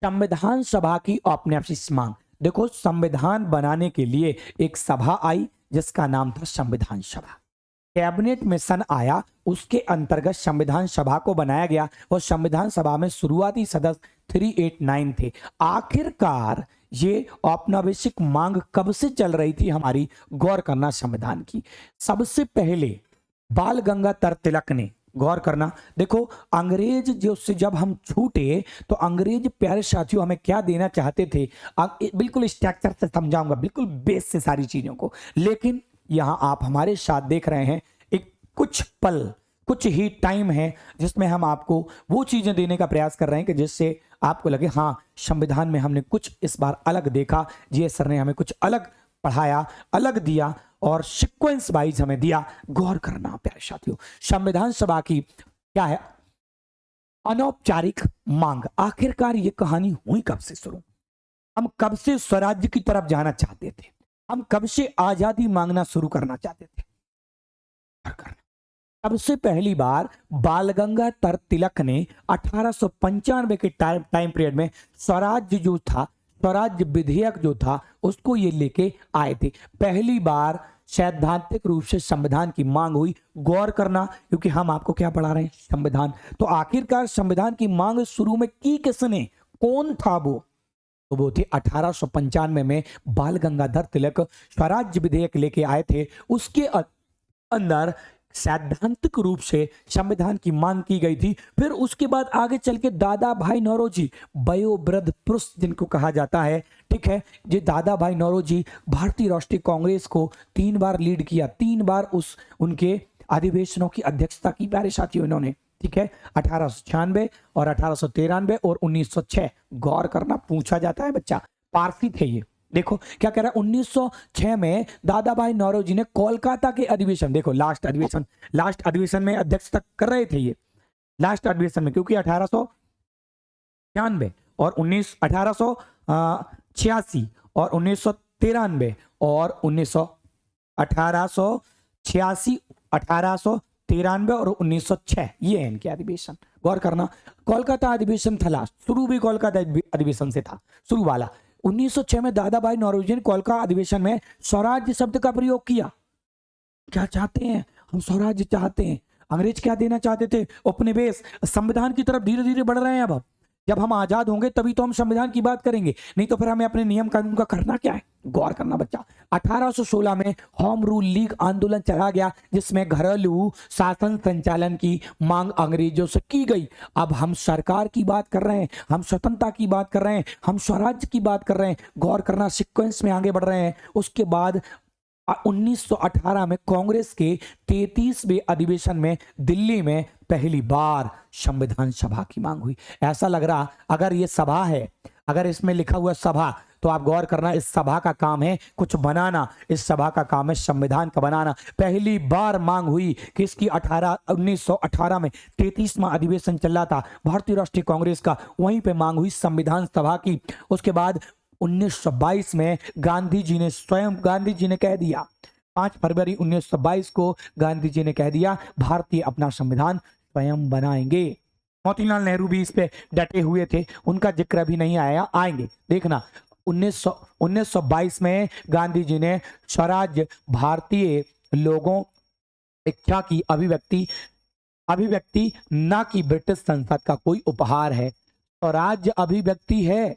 संविधान सभा की औपनिवेशिक मांग, देखो संविधान बनाने के लिए एक सभा आई जिसका नाम था संविधान सभा। कैबिनेट मिशन आया, उसके अंतर्गत संविधान सभा को बनाया गया और संविधान सभा में शुरुआती सदस्य 389 थे। आखिरकार ये औपनिवेशिक मांग कब से चल रही थी हमारी, गौर करना संविधान की। सबसे पहले बाल गंगाधर तिलक ने, गौर करना, देखो अंग्रेज जो से जब हम छूटे तो अंग्रेज प्यारे साथियों हमें क्या देना चाहते थे, बिल्कुल स्ट्रक्चर से समझाऊंगा, बिल्कुल बेस से सारी चीजों को, लेकिन यहां आप हमारे साथ देख रहे हैं एक कुछ पल, कुछ ही टाइम है जिसमें हम आपको वो चीजें देने का प्रयास कर रहे हैं कि जिससे आपको लगे हाँ संविधान में हमने कुछ इस बार अलग देखा, जीएस सर ने हमें कुछ अलग पढ़ाया, अलग दिया और सीक्वेंस वाइज हमें दिया। गौर करना प्यारे साथियों, संविधान सभा की क्या है अनौपचारिक मांग, आखिरकार ये कहानी हुई कब से शुरू, हम कब से स्वराज्य की तरफ जाना चाहते थे, हम कब से आजादी मांगना शुरू करना चाहते थे। सबसे पहली बार बाल गंगाधर तिलक ने 1895 के टाइम पीरियड में स्वराज्य जो था, स्वराज्य विधेयक जो था उसको ये लेके आए थे। पहली बार सैद्धांतिक रूप से संविधान की मांग हुई। गौर करना, क्योंकि हम आपको क्या पढ़ा रहे हैं, संविधान। तो आखिरकार संविधान की मांग शुरू में की किसने, कौन था वो, तो वो थे 1895 में बाल गंगाधर तिलक स्वराज्य विधेयक लेके आए थे। उसके अंदर सैद्धांतिक रूप से संविधान की मांग की गई थी। फिर उसके बाद आगे चल के दादा भाई नौरोजी, वयोवृद्ध पुरुष जिनको कहा जाता है, ठीक है, ये दादा भाई नौरोजी भारतीय राष्ट्रीय कांग्रेस को 3 बार लीड किया, 3 बार उनके अधिवेशनों की अध्यक्षता की प्यारे साथियों इन्होंने, ठीक है, 1896 और 1893 और 1906। गौर करना, पूछा जाता है बच्चा, पारसी थे ये। देखो क्या कह रहा है, 1906 में दादा भाई नौरोजी ने कोलकाता के अधिवेशन, देखो लास्ट अधिवेशन में अध्यक्षता कर रहे थे ये, लास्ट अधिवेशन में, क्योंकि 1896 और 1886 और 1993 और 1886, 1893 और 1906 ये है इनके अधिवेशन। गौर करना, कोलकाता अधिवेशन था लास्ट, शुरू भी कोलकाता अधिवेशन से था, शुरू वाला। 1906 में दादा भाई नौरोजी ने कोलकाता अधिवेशन में स्वराज्य शब्द का प्रयोग किया। क्या चाहते हैं हम, स्वराज्य चाहते हैं। अंग्रेज क्या देना चाहते थे, उपनिवेश। संविधान की तरफ धीरे धीरे बढ़ रहे हैं अब, जब हम आजाद होंगे तभी तो हम संविधान की बात करेंगे, नहीं तो फिर हमें अपने नियम कानून का करना क्या है? गौर करना बच्चा। 1816 में होम रूल लीग आंदोलन चला गया, जिसमें घरेलू शासन संचालन की मांग अंग्रेजों से की गई। अब हम सरकार की बात कर रहे हैं, हम स्वतंत्रता की बात कर रहे हैं, हम स्वराज्य की बात कर रहे हैं। गौर करना, सीक्वेंस में आगे बढ़ रहे हैं। उसके बाद 1918 में कांग्रेस के 33वें अधिवेशन में दिल्ली में पहली बार संविधान सभा की मांग हुई। ऐसा लग रहा अगर ये सभा है, अगर इसमें लिखा हुआ सभा, तो आप गौर करना, इस सभा का काम है कुछ बनाना, इस सभा का काम है संविधान का बनाना। पहली बार मांग हुई कि इसकी 1918 में 33वां अधिवेशन चल रहा था भारतीय राष्ट्रीय कांग्रेस का, वहीं पे मांग हुई संविधान सभा की। उसके बाद 1922 में गांधी जी ने कह दिया, 5 फरवरी 1922 को गांधी जी ने कह दिया भारतीय अपना संविधान स्वयं बनाएंगे। मोतीलाल नेहरू भी इस पे डटे हुए थे, उनका जिक्र अभी नहीं आया, आएंगे देखना। 1922 में गांधी जी ने स्वराज्य भारतीय लोगों इच्छा की अभिव्यक्ति न कि ब्रिटिश संसद का कोई उपहार है, स्वराज्य अभिव्यक्ति है।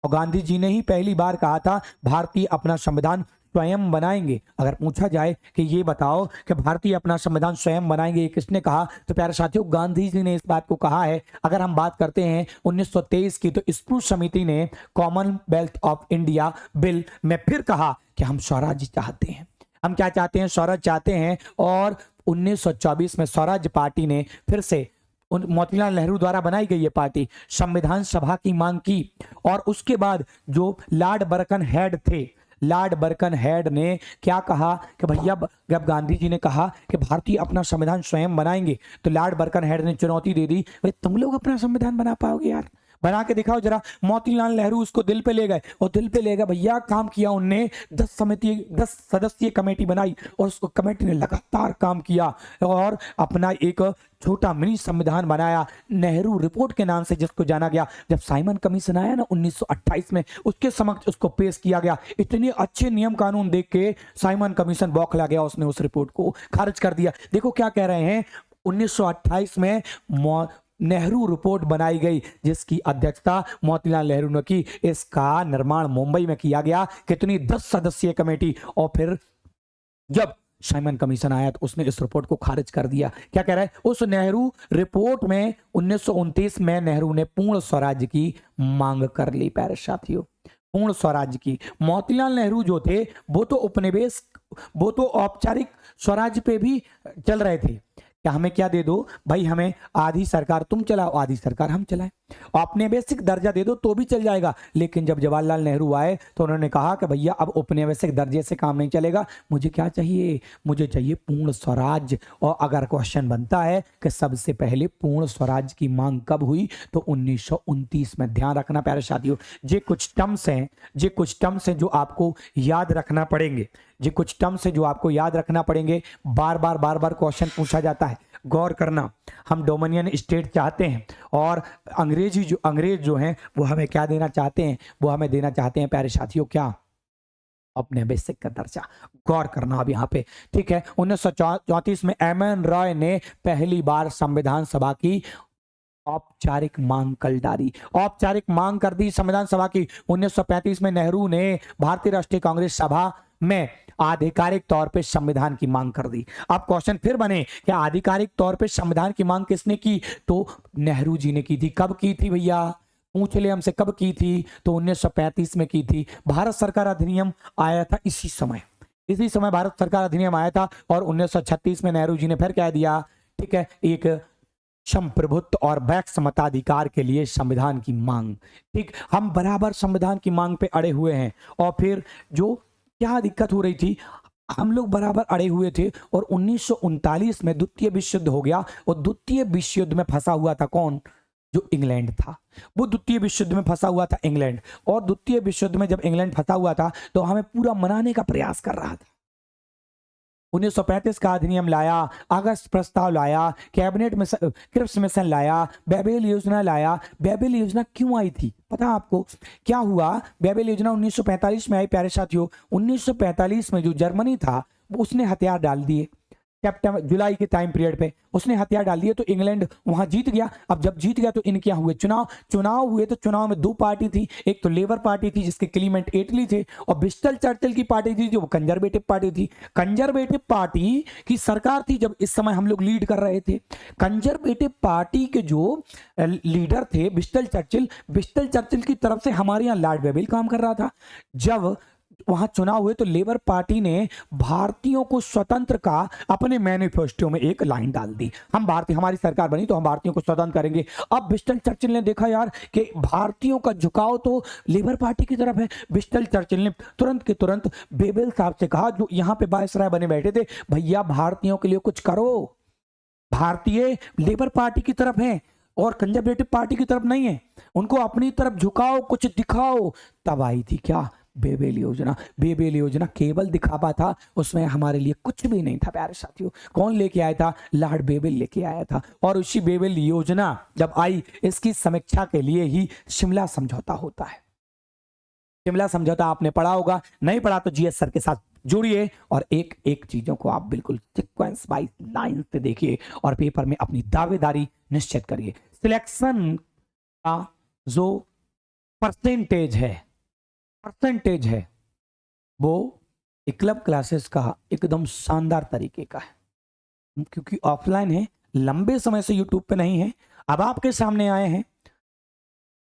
और गांधी जी ने ही पहली बार कहा था भारतीय अपना संविधान स्वयं बनाएंगे। अगर पूछा जाए कि ये बताओ कि भारतीय अपना संविधान स्वयं बनाएंगे, ये किसने कहा, तो प्यारे साथियों गांधी जी ने इस बात को कहा है। अगर हम बात करते हैं 1923 की, तो स्प्रूस समिति ने कॉमनवेल्थ ऑफ इंडिया बिल में फिर कहा कि हम स्वराज्य चाहते हैं। हम क्या चाहते हैं? स्वराज्य चाहते हैं। और 1924 में स्वराज्य पार्टी ने फिर से, मोतीलाल नेहरू द्वारा बनाई गई ये पार्टी, संविधान सभा की मांग की। और उसके बाद जो लॉर्ड बर्कनहेड थे, लॉर्ड बर्कनहेड ने क्या कहा कि भैया, जब गांधी जी ने कहा कि भारतीय अपना संविधान स्वयं बनाएंगे, तो लॉर्ड बर्कनहेड ने चुनौती दे दी, भाई तुम लोग अपना संविधान बना पाओगे यार? बना के दिखाओ जरा। मोतीलाल नेहरू उसको दिल पे ले गए, और दिल पे ले गए भैया, काम किया उनने। 10 सदस्यीय कमेटी बनाई, और उसको कमेटी ने लगातार काम किया और अपना एक छोटा मिनी संविधान बनाया, नेहरू रिपोर्ट के नाम से जिसको जाना गया। जब साइमन कमीशन आया ना 1928 में, उसके समक्ष उसको पेश किया गया। इतने अच्छे नियम कानून देख के साइमन कमीशन बौखला गया, उसने उस रिपोर्ट को खारिज कर दिया। देखो क्या कह रहे हैं, 1928 में नेहरू रिपोर्ट बनाई गई, जिसकी अध्यक्षता मोतीलाल नेहरू ने की। इसका निर्माण मुंबई में किया गया, कितनी 10 सदस्यीय कमेटी। और फिर जब साइमन कमीशन आया तो उसने इस रिपोर्ट को खारिज कर दिया। क्या कह रहा है उस नेहरू रिपोर्ट में? 1929 में नेहरू ने पूर्ण स्वराज्य की मांग कर ली। प्यारे साथियों, पूर्ण स्वराज्य की। मोतीलाल नेहरू जो थे वो तो औपचारिक स्वराज्य पे भी चल रहे थे। क्या हमें क्या दे दो भाई, हमें आधी सरकार तुम चलाओ, आधी सरकार हम चलाएं, औपनिवेशिक दर्जा दे दो तो भी चल जाएगा। लेकिन जब जवाहरलाल नेहरू आए तो उन्होंने कहा कि भैया अब औपनिवेशिक दर्जे से काम नहीं चलेगा, मुझे क्या चाहिए? मुझे चाहिए पूर्ण स्वराज्य। और अगर क्वेश्चन बनता है कि सबसे पहले पूर्ण स्वराज्य की मांग कब हुई, तो 1929 में। ध्यान रखना प्यारे साथियों, ये कुछ टर्म्स हैं जो आपको याद रखना पड़ेंगे, ये कुछ टर्म्स हैं जो आपको याद रखना पड़ेंगे। बार बार क्वेश्चन पूछा जाता है। गौर करना, हम डोमिनियन स्टेट चाहते हैं, और अंग्रेज जो हैं वो हमें क्या देना चाहते हैं? वो हमें देना चाहते हैं प्यारे साथियों, क्या? अपने बेसिक का दर्जा। गौर करना अब यहाँ पे, ठीक है। 1934 में एम.एन. रॉय ने पहली बार संविधान सभा की औपचारिक मांग कर दी संविधान सभा की। 1935 में नेहरू ने भारतीय राष्ट्रीय कांग्रेस सभा में आधिकारिक तौर पे संविधान की मांग कर दी। अब क्वेश्चन फिर बने कि आधिकारिक तौर पे संविधान की मांग किसने की? तो नेहरू जी ने की थी। कब की थी भैया? पूछ ले हमसे, कब की थी? तो 1935 में की थी। भारत सरकार अधिनियम आया था इसी समय भारत सरकार अधिनियम आया था। और 1936 में नेहरू जी ने फिर कह दिया, ठीक है, एक संप्रभुत्व और वैक्स मताधिकार के लिए संविधान की मांग। ठीक, हम बराबर संविधान की मांग पे अड़े हुए हैं। और फिर जो क्या दिक्कत हो रही थी, हम लोग बराबर अड़े हुए थे। और 1939 में द्वितीय विश्व युद्ध हो गया, और द्वितीय विश्व युद्ध में फंसा हुआ था कौन? जो इंग्लैंड था, वो द्वितीय विश्व युद्ध में फंसा हुआ था इंग्लैंड। और द्वितीय विश्व युद्ध में जब इंग्लैंड फंसा हुआ था तो हमें पूरा मनाने का प्रयास कर रहा था। 1935 का अधिनियम लाया, अगस्त प्रस्ताव लाया, कैबिनेट में क्रिप्स मिशन लाया, बेबेल योजना लाया। बेबेल योजना क्यों आई थी पता है आपको? क्या हुआ? बेबेल योजना 1945 में आई प्यारे साथियों। 1945 में जो जर्मनी था उसने हथियार डाल दिए। सितंबर जुलाई के टाइम पीरियड पे उसने हथियार डाल दिए, तो इंग्लैंड वहां जीत गया। अब जब जीत गया तो इनके यहाँ हुए चुनाव हुए, तो चुनाव में दो पार्टी थी, एक तो लेबर पार्टी थी जिसके क्लीमेंट एटली थे, और विंस्टन चर्चिल की पार्टी थी जो कंजर्वेटिव पार्टी थी। कंजर्वेटिव पार्टी की सरकार थी जब इस समय हम लोग लीड कर रहे थे। कंजर्वेटिव पार्टी के जो लीडर थे विंस्टन चर्चिल की तरफ से हमारे यहाँ लॉर्ड वेवेल काम कर रहा था। जब वहां चुनाव हुए तो लेबर पार्टी ने भारतीयों को स्वतंत्र का अपने मैनिफेस्टो में एक लाइन डाल दी, हम भारतीय, हमारी सरकार बनी तो हम भारतीयों को स्वतंत्र करेंगे। अब विंस्टन चर्चिल ने देखा यार कि भारतीयों का झुकाव तो लेबर पार्टी की तरफ है। विंस्टन चर्चिल ने तुरंत के तुरंत वेवेल साहब से कहा, जो यहां पे वायसराय बने बैठे थे, भैया भारतीयों के लिए कुछ करो, भारतीय लेबर पार्टी की तरफ है और कंजर्वेटिव पार्टी की तरफ नहीं है, उनको अपनी तरफ झुकाओ, कुछ दिखाओ। तब आई थी क्या बेबेल योजना। बेबेल योजना केवल दिखावा था, उसमें हमारे लिए कुछ भी नहीं था प्यारे साथियों। कौन लेके आया था? लॉर्ड बेबेल लेके आया था। और उसी बेबेल योजना जब आई, इसकी समीक्षा के लिए ही शिमला समझौता होता है। शिमला समझौता आपने पढ़ा होगा, नहीं पढ़ा तो जीएस सर के साथ जुड़िए और एक एक चीजों को आप बिल्कुल सीक्वेंस वाइज लाइन से देखिए और पेपर में अपनी दावेदारी निश्चित करिए। सिलेक्शन का जो परसेंटेज है वो क्लब क्लासेस का एकदम शानदार तरीके का है, क्योंकि ऑफलाइन है, लंबे समय से यूट्यूब पे नहीं है, अब आपके सामने आए हैं,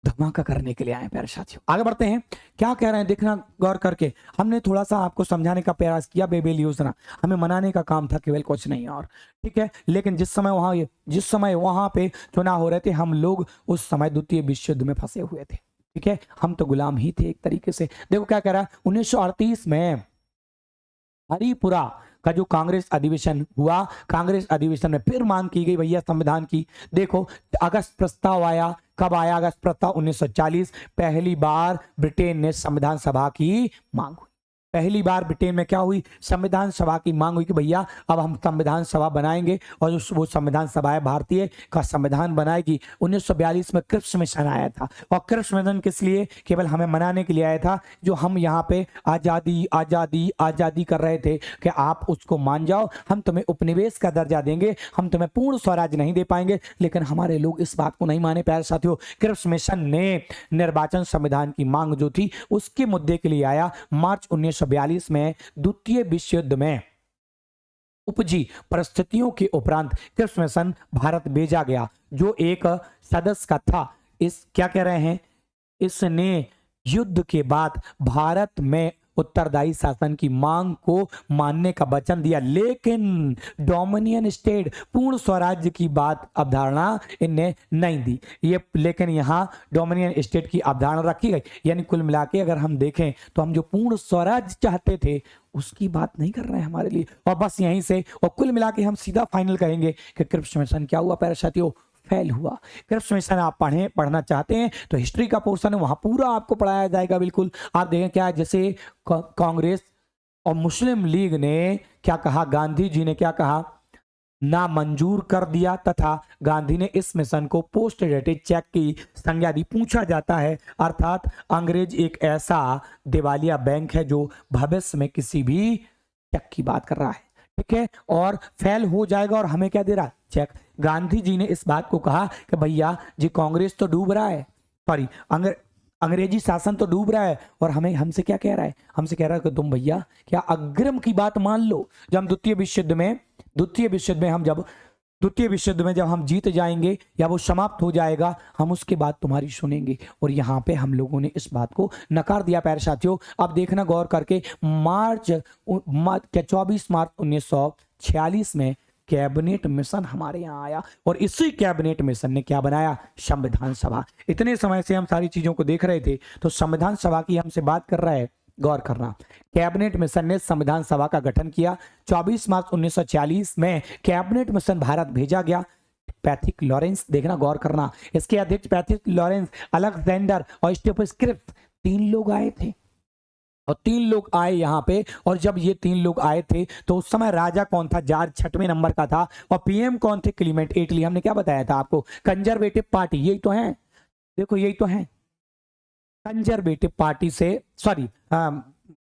धमाका करने के लिए आए प्यारे साथियों। आगे बढ़ते हैं, क्या कह रहे हैं देखना गौर करके। हमने थोड़ा सा आपको समझाने का प्रयास किया, बेबेल योजना हमें मनाने का काम था केवल, कुछ नहीं और, ठीक है। लेकिन जिस समय वहां पे चुनाव हो रहे थे, हम लोग उस समय द्वितीय विश्व युद्ध में फंसे हुए थे, ठीक है, हम तो गुलाम ही थे एक तरीके से। देखो क्या कह रहा है, 1938 में हरिपुरा का जो कांग्रेस अधिवेशन हुआ, कांग्रेस अधिवेशन में फिर मांग की गई भैया संविधान की। देखो अगस्त प्रस्ताव आया, कब आया अगस्त प्रस्ताव? 1940। पहली बार ब्रिटेन ने संविधान सभा की मांग हुई, पहली बार ब्रिटेन में क्या हुई? संविधान सभा की मांग हुई कि भैया अब हम संविधान सभा बनाएंगे, और वो संविधान सभा है भारतीय का संविधान बनाएगी। 1942 में क्रिप्स मिशन आया था, और क्रिप्स मिशन किस लिए? केवल हमें मनाने के लिए आया था, जो हम यहाँ पे आजादी आजादी आजादी कर रहे थे कि आप उसको मान जाओ, हम तुम्हें उपनिवेश का दर्जा देंगे, हम तुम्हें पूर्ण स्वराज नहीं दे पाएंगे। लेकिन हमारे लोग इस बात को नहीं माने प्यारे साथियों। क्रिप्स मिशन ने निर्वाचन संविधान की मांग जो थी उसके मुद्दे के लिए आया। मार्च 1942 में द्वितीय विश्व युद्ध में उपजी परिस्थितियों के उपरांत क्रिप्स मिशन भारत भेजा गया, जो एक सदस्य का था। इस क्या कह रहे हैं, इसने युद्ध के बाद भारत में उत्तरदायी शासन की मांग को मानने का वचन दिया, लेकिन डोमिनियन स्टेट पूर्ण स्वराज्य की बात अवधारणा इनने नहीं दी। ये लेकिन यहाँ डोमिनियन स्टेट की अवधारणा रखी गई। यानी कुल मिला के अगर हम देखें तो हम जो पूर्ण स्वराज्य चाहते थे उसकी बात नहीं कर रहे हैं हमारे लिए। और बस यहीं से, और कुल मिला के हम सीधा फाइनल कहेंगे कि क्रिप्स मिशन क्या हुआ प्यारे साथियों? फेल हुआ। क्रिप्स मिशन आप पढ़ना चाहते हैं तो हिस्ट्री का पोर्शन है, वहां पूरा आपको पढ़ाया जाएगा बिल्कुल। आप देखें क्या, जैसे कांग्रेस और मुस्लिम लीग ने क्या कहा, गांधी जी ने क्या कहा, ना मंजूर कर दिया, तथा गांधी ने इस मिशन को पोस्ट डेटेड चेक की संज्ञा दी। पूछा जाता है, अर्थात अंग्रेज एक ऐसा दिवालिया बैंक है जो भविष्य में किसी भी चेक की बात कर रहा है, ठीक है, और फेल हो जाएगा, और हमें क्या दे रहा? चेक। गांधी जी ने इस बात को कहा कि भैया जी कांग्रेस तो डूब रहा है, सॉरी अंग्रेजी शासन तो डूब रहा है, और हमसे क्या कह रहा है? हमसे कह रहा है कि तुम भैया क्या अग्रिम की बात मान लो, जब हम द्वितीय विश्व युद्ध में जब हम जीत जाएंगे या वो समाप्त हो जाएगा, हम उसके बाद तुम्हारी सुनेंगे। और यहाँ पे हम लोगों ने इस बात को नकार दिया प्यारे साथियों। अब देखना गौर करके, 24 मार्च 1946 में कैबिनेट मिशन हमारे यहाँ आया, और इसी कैबिनेट मिशन ने क्या बनाया? संविधान सभा। इतने समय से हम सारी चीजों को देख रहे थे, तो संविधान सभा की हमसे बात कर रहा है, गौर करना। कैबिनेट मिशन ने संविधान सभा का गठन किया। 24 मार्च 1946 में कैबिनेट मिशन भारत भेजा गया। पैथिक लॉरेंस, देखना गौर करना, इसके अध्यक्ष पैथिक लॉरेंस, अलेक्जेंडर और स्टीफन क्रिप्स, 3 लोग आए थे, और 3 लोग आए यहाँ पे। और जब ये 3 लोग आए थे तो उस समय राजा कौन था? जॉर्ज 6वें नंबर का था, और पीएम कौन थे? क्लीमेंट एटली। हमने क्या बताया था आपको? कंजर्वेटिव पार्टी, यही तो है, देखो यही तो है, कंजर्वेटिव पार्टी से, सॉरी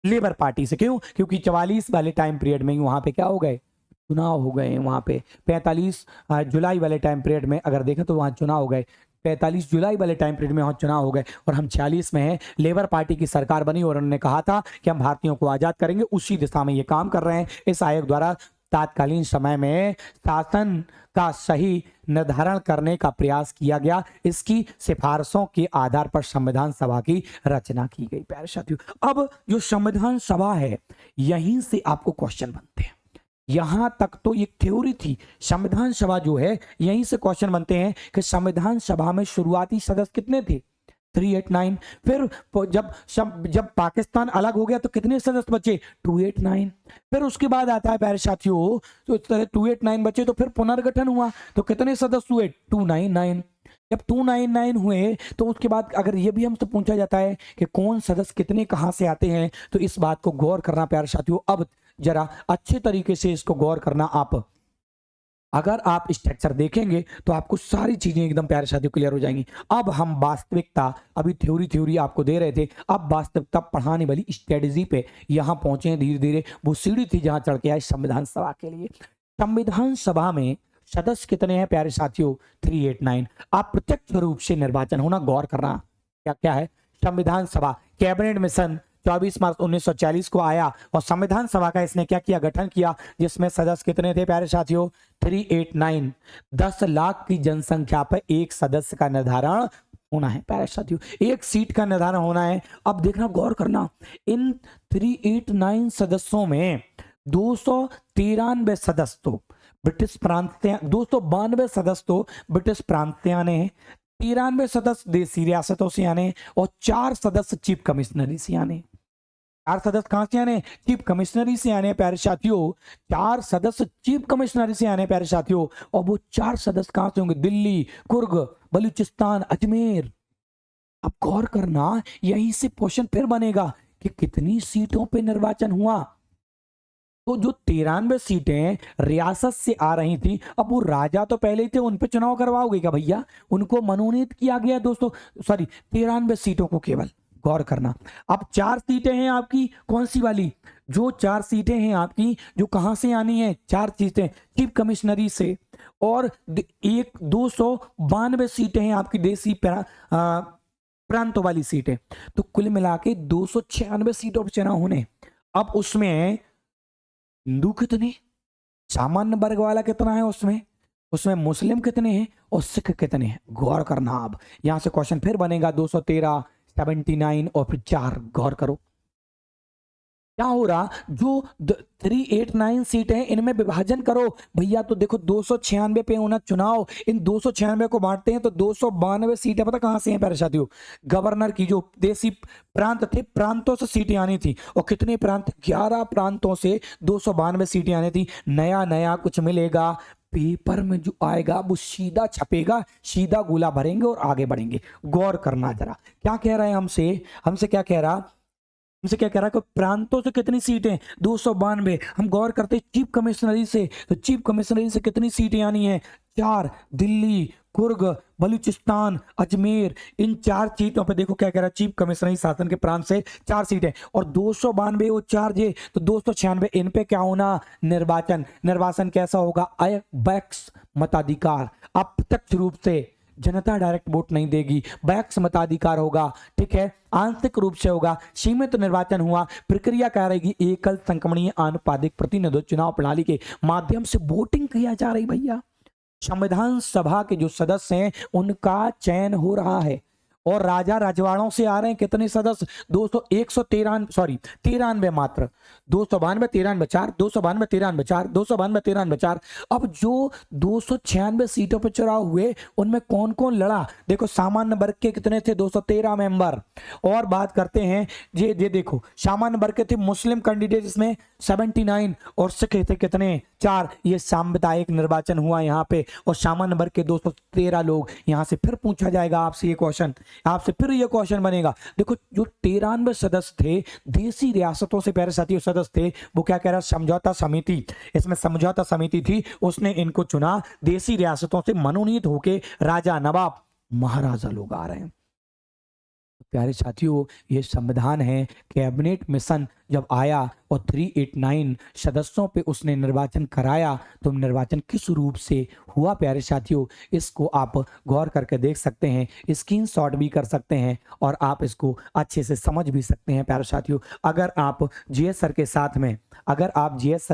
लेबर पार्टी से। क्यों? क्योंकि 44 वाले टाइम पीरियड में ही वहां पे क्या हो गए? चुनाव हो गए वहां पे 45 जुलाई वाले टाइम पीरियड में अगर देखें तो वहां चुनाव हो गए। 45 जुलाई वाले टाइम पीरियड में वहां चुनाव हो गए और हम 46 में हैं। लेबर पार्टी की सरकार बनी और उन्होंने कहा था कि हम भारतीयों को आजाद करेंगे, उसी दिशा में ये काम कर रहे हैं। इस आयोग द्वारा तात्कालीन समय में शासन का सही निर्धारण करने का प्रयास किया गया। इसकी सिफारिशों के आधार पर संविधान सभा की रचना की गई। प्यारे साथियों, अब जो संविधान सभा है, यहीं से आपको क्वेश्चन बनते हैं। यहां तक तो एक थ्योरी थी। संविधान सभा जो है, यहीं से क्वेश्चन बनते हैं कि संविधान सभा में शुरुआती सदस्य कितने थे? 389। फिर जब पाकिस्तान अलग हो गया तो कितने सदस्य बचे? 289। फिर उसके बाद आता है प्यारे साथियों, तो इस तरह 289 बचे, तो फिर पुनर्गठन हुआ तो कितने सदस्य हुए? 299। जब 299 हुए तो उसके बाद अगर ये भी हमसे पूछा जाता है कि कौन सदस्य कितने कहां से आते हैं, तो इस बात को गौर करना प्यारे साथियों। अब जरा अच्छे तरीके से इसको गौर करना। आप अगर आप स्ट्रक्चर देखेंगे तो आपको सारी चीजें एकदम प्यारे साथियों क्लियर हो जाएंगी। अब हम वास्तविकता, अभी थ्योरी आपको दे रहे थे, अब वास्तविकता पढ़ाने वाली स्ट्रेटजी पे यहां पहुंचे हैं धीरे धीरे। वो सीढ़ी थी जहां चढ़ के आए संविधान सभा के लिए। संविधान सभा में सदस्य कितने हैं प्यारे साथियों? 389। आप प्रत्यक्ष रूप से निर्वाचन होना, गौर करना क्या क्या है। संविधान सभा कैबिनेट मिशन 24 मार्च 1940 को आया और संविधान सभा का इसने क्या किया? गठन किया, जिसमें सदस्य कितने थे प्यारे साथियों? 389। 10 लाख की जनसंख्या पर एक सदस्य का निर्धारण होना है प्यारे साथियों, एक सीट का निर्धारण होना है। अब देखना, गौर करना, इन 389 सदस्यों में 293 सदस्य तो ब्रिटिश प्रांत, 292 सदस्य तो ब्रिटिश प्रांत आने हैं, 93 सदस्य देसी रियासतों से आने और 4 सदस्य चीफ कमिश्नरी से आने। 4 सदस्य कहां से आने? चीफ कमिश्नरी से आने प्यारे साथियों। 4 सदस्य चीफ कमिश्नरी से आने प्यारे साथियों। और वो 4 सदस्य कहां से होंगे? दिल्ली, कुर्ग, बलूचिस्तान, अजमेर। अब गौर करना, यहीं से क्वेश्चन फिर बनेगा कि कितनी सीटों पे निर्वाचन हुआ। तो जो 93 सीटें रियासत से आ रही थी, अब वो राजा तो पहले ही थे, उन पे चुनाव करवाओगे क्या भैया? उनको मनोनीत किया गया दोस्तों, सॉरी 93 सीटों को केवल। गौर करना, अब 4 सीटें हैं आपकी, कौन सी वाली? जो 4 सीटें हैं आपकी, जो कहां से आनी है? 4 सीटें चीफ कमिश्नरी से, और 292 सीटें हैं आपकी देसी प्रांतों वाली सीटें। तो कुल मिला के 296 सीटों पर चुनाव होने। अब उसमें हिंदू कितने, सामान्य वर्ग वाला कितना है उसमें मुस्लिम कितने हैं और सिख कितने हैं? गौर करना। अब यहां से क्वेश्चन फिर बनेगा 213, 79 और फिर 4। गौर करो क्या हो रहा, जो 389 सीट है इनमें विभाजन करो भैया। तो देखो 296 पे होना चुनाव, इन 296 को बांटते हैं तो 292 सीटें पता कहां से हैं प्यारे साथियों? गवर्नर की जो देसी प्रांत थे, प्रांतों से सीटें आनी थी। और कितने प्रांत? 11 प्रांतों से 292 सीटें आनी थी। नया कुछ मिलेगा, पेपर में जो आएगा वो सीधा छपेगा, सीधा गोला भरेंगे और आगे बढ़ेंगे। गौर करना जरा, क्या कह रहा है हमसे क्या कह रहा कि प्रांतों से कितनी सीटें? 292। हम गौर करते चीफ कमिश्नरी से, तो चीफ कमिश्नरी से कितनी सीटें आनी है? 4। दिल्ली, कुर्ग, बलूचिस्तान, अजमेर, इन 4 सीटों पे देखो क्या कह रहा है, चीफ कमिश्नरी शासन के प्रांत से 4 सीटें और 292 और 4 जे तो 296। इन पे क्या होना? निर्वाचन कैसा होगा? बैक्स मताधिकार। आप प्रत्यक्ष रूप से, जनता डायरेक्ट वोट नहीं देगी, बैक्स मताधिकार होगा, ठीक है, आंशिक रूप से होगा, सीमित निर्वाचन हुआ। प्रक्रिया क्या रहेगी? एकल संक्रमणीय आनुपातिक प्रतिनिधित्व चुनाव प्रणाली के माध्यम से वोटिंग किया जा रही भैया। संविधान सभा के जो सदस्य हैं उनका चयन हो रहा है और राजा रजवाड़ों से आ रहे हैं कितने सदस्य? 93 मात्र। 292 93 4, 292 93 4, 292 93 4। अब जो 296 सीटों पर चुनाव हुए उनमें कौन कौन लड़ा? देखो सामान्य वर्ग के कितने थे? 213 मेंबर। और बात करते हैं ये देखो सामान्य वर्ग के थे मुस्लिम कैंडिडेट इसमें 79 और सिख थे कितने? 4। ये सांविधायिक निर्वाचन हुआ यहाँ पे और सामान्य वर्ग के 213 लोग। यहां से फिर पूछा जाएगा आपसे ये क्वेश्चन, आपसे फिर ये क्वेश्चन बनेगा। देखो जो 93 सदस्य थे देसी रियासतों से प्यारे साथियों सदस्य थे, वो क्या कह रहा है? समझौता समिति, इसमें समझौता समिति थी, उसने इनको चुना। देसी रियासतों से मनोनीत होके राजा, नवाब, महाराजा लोग आ रहे हैं। प्यारे साथियों, ये संविधान है, कैबिनेट मिशन जब आया और 389 सदस्यों पे उसने निर्वाचन कराया, तो निर्वाचन किस रूप से हुआ प्यारे साथियों, इसको आप गौर करके देख सकते हैं, स्क्रीनशॉट भी कर सकते हैं और आप इसको अच्छे से समझ भी सकते हैं प्यारे साथियों। अगर आप जीएस सर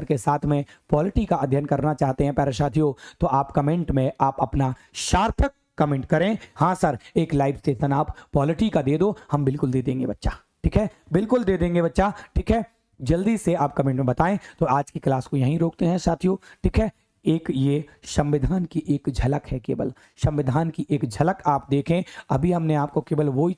के साथ में पॉलिटी का अध्ययन करना चाहते हैं प्यारे साथियों, तो आप कमेंट में आप अपना सार्थक कमेंट करें, हाँ सर एक लाइव सेशन आप पॉलिटी का दे दो, हम बिल्कुल दे देंगे बच्चा, ठीक है, बिल्कुल दे देंगे बच्चा, ठीक है, जल्दी से आप कमेंट में बताएं। तो आज की क्लास को यहीं रोकते हैं साथियों, ठीक है। एक ये संविधान की एक झलक है, केवल संविधान की एक झलक आप देखें। अभी हमने आपको केवल वही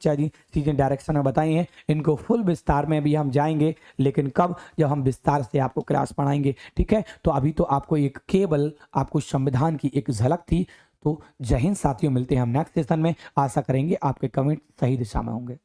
चीजें डायरेक्शन में बताई हैं, इनको फुल विस्तार में भी हम जाएंगे, लेकिन कब, जब हम विस्तार से आपको क्लास पढ़ाएंगे, ठीक है। तो अभी तो आपको एक केवल आपको संविधान की एक झलक थी। तो जय हिंद साथियों, मिलते हैं हम नेक्स्ट सेशन में। आशा करेंगे आपके कमेंट सही दिशा में होंगे।